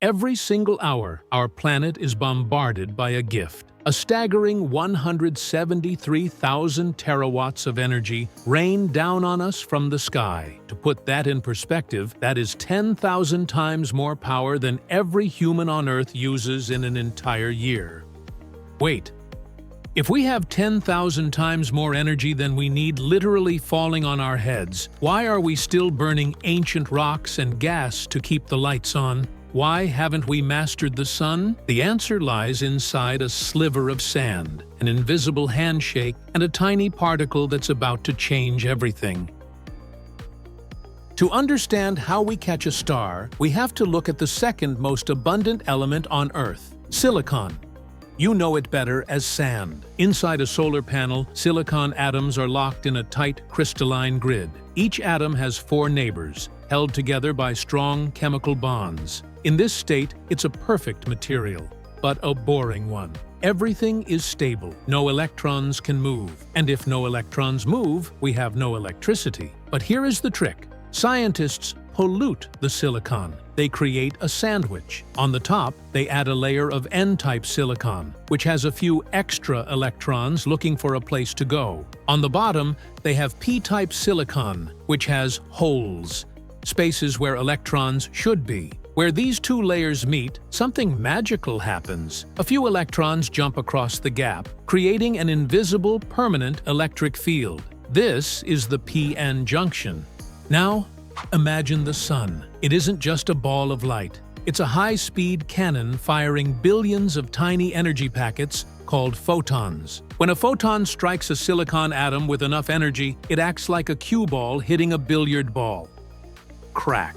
Every single hour, our planet is bombarded by a gift. A staggering 173,000 terawatts of energy rain down on us from the sky. To put that in perspective, that is 10,000 times more power than every human on Earth uses in an entire year. Wait. If we have 10,000 times more energy than we need literally falling on our heads, why are we still burning ancient rocks and gas to keep the lights on? Why haven't we mastered the sun? The answer lies inside a sliver of sand, an invisible handshake, and a tiny particle that's about to change everything. To understand how we catch a star, we have to look at the second most abundant element on Earth, silicon. You know it better as sand. Inside a solar panel, silicon atoms are locked in a tight, crystalline grid. Each atom has 4 neighbors, held together by strong chemical bonds. In this state, it's a perfect material, but a boring one. Everything is stable. No electrons can move. And if no electrons move, we have no electricity. But here is the trick. Scientists pollute the silicon. They create a sandwich. On the top, they add a layer of N-type silicon, which has a few extra electrons looking for a place to go. On the bottom, they have P-type silicon, which has holes, spaces where electrons should be. Where these 2 layers meet, something magical happens. A few electrons jump across the gap, creating an invisible, permanent electric field. This is the p-n junction. Now, imagine the sun. It isn't just a ball of light. It's a high-speed cannon firing billions of tiny energy packets called photons. When a photon strikes a silicon atom with enough energy, it acts like a cue ball hitting a billiard ball. Crack.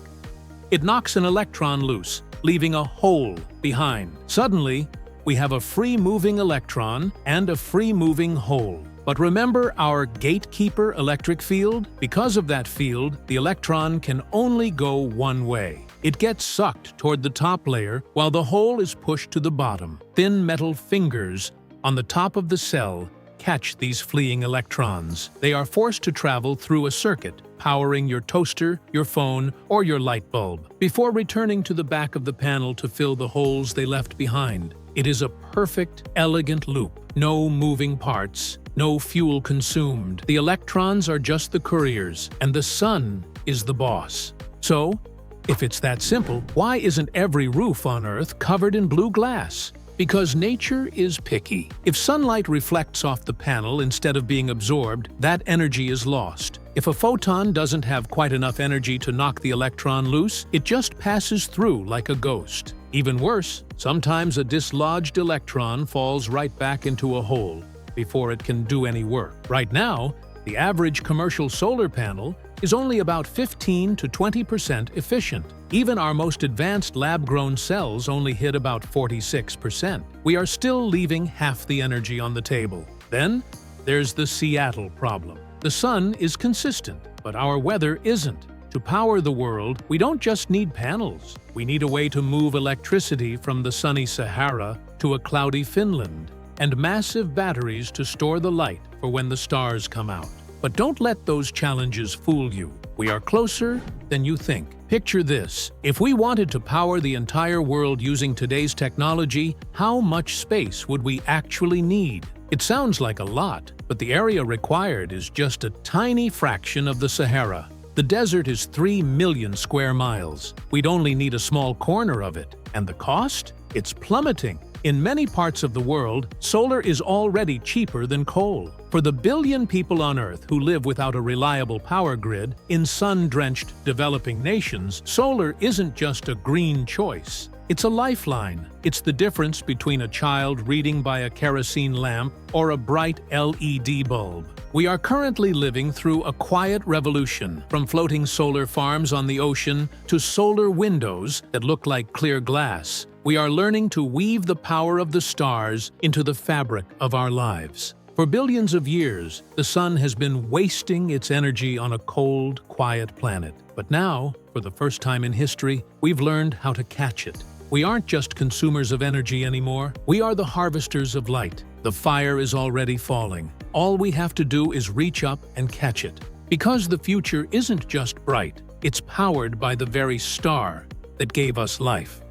It knocks an electron loose, leaving a hole behind. Suddenly, we have a free-moving electron and a free-moving hole. But remember our gatekeeper electric field? Because of that field, the electron can only go one way. It gets sucked toward the top layer while the hole is pushed to the bottom. Thin metal fingers on the top of the cell catch these fleeing electrons. They are forced to travel through a circuit, powering your toaster, your phone, or your light bulb, before returning to the back of the panel to fill the holes they left behind. It is a perfect, elegant loop. No moving parts, no fuel consumed. The electrons are just the couriers, and the sun is the boss. So, if it's that simple, why isn't every roof on Earth covered in blue glass? Because nature is picky. If sunlight reflects off the panel instead of being absorbed, that energy is lost. If a photon doesn't have quite enough energy to knock the electron loose, it just passes through like a ghost. Even worse, sometimes a dislodged electron falls right back into a hole before it can do any work. Right now, the average commercial solar panel is only about 15 to 20% efficient. Even our most advanced lab-grown cells only hit about 46%. We are still leaving half the energy on the table. Then, there's the Seattle problem. The sun is consistent, but our weather isn't. To power the world, we don't just need panels. We need a way to move electricity from the sunny Sahara to a cloudy Finland, and massive batteries to store the light for when the stars come out. But don't let those challenges fool you. We are closer than you think. Picture this. If we wanted to power the entire world using today's technology, how much space would we actually need? It sounds like a lot, but the area required is just a tiny fraction of the Sahara. The desert is 3 million square miles. We'd only need a small corner of it. And the cost? It's plummeting. In many parts of the world, solar is already cheaper than coal. For the billion people on Earth who live without a reliable power grid, in sun-drenched developing nations, solar isn't just a green choice. It's a lifeline. It's the difference between a child reading by a kerosene lamp or a bright LED bulb. We are currently living through a quiet revolution, from floating solar farms on the ocean to solar windows that look like clear glass. We are learning to weave the power of the stars into the fabric of our lives. For billions of years, the sun has been wasting its energy on a cold, quiet planet. But now, for the first time in history, we've learned how to catch it. We aren't just consumers of energy anymore. We are the harvesters of light. The fire is already falling. All we have to do is reach up and catch it. Because the future isn't just bright, it's powered by the very star that gave us life.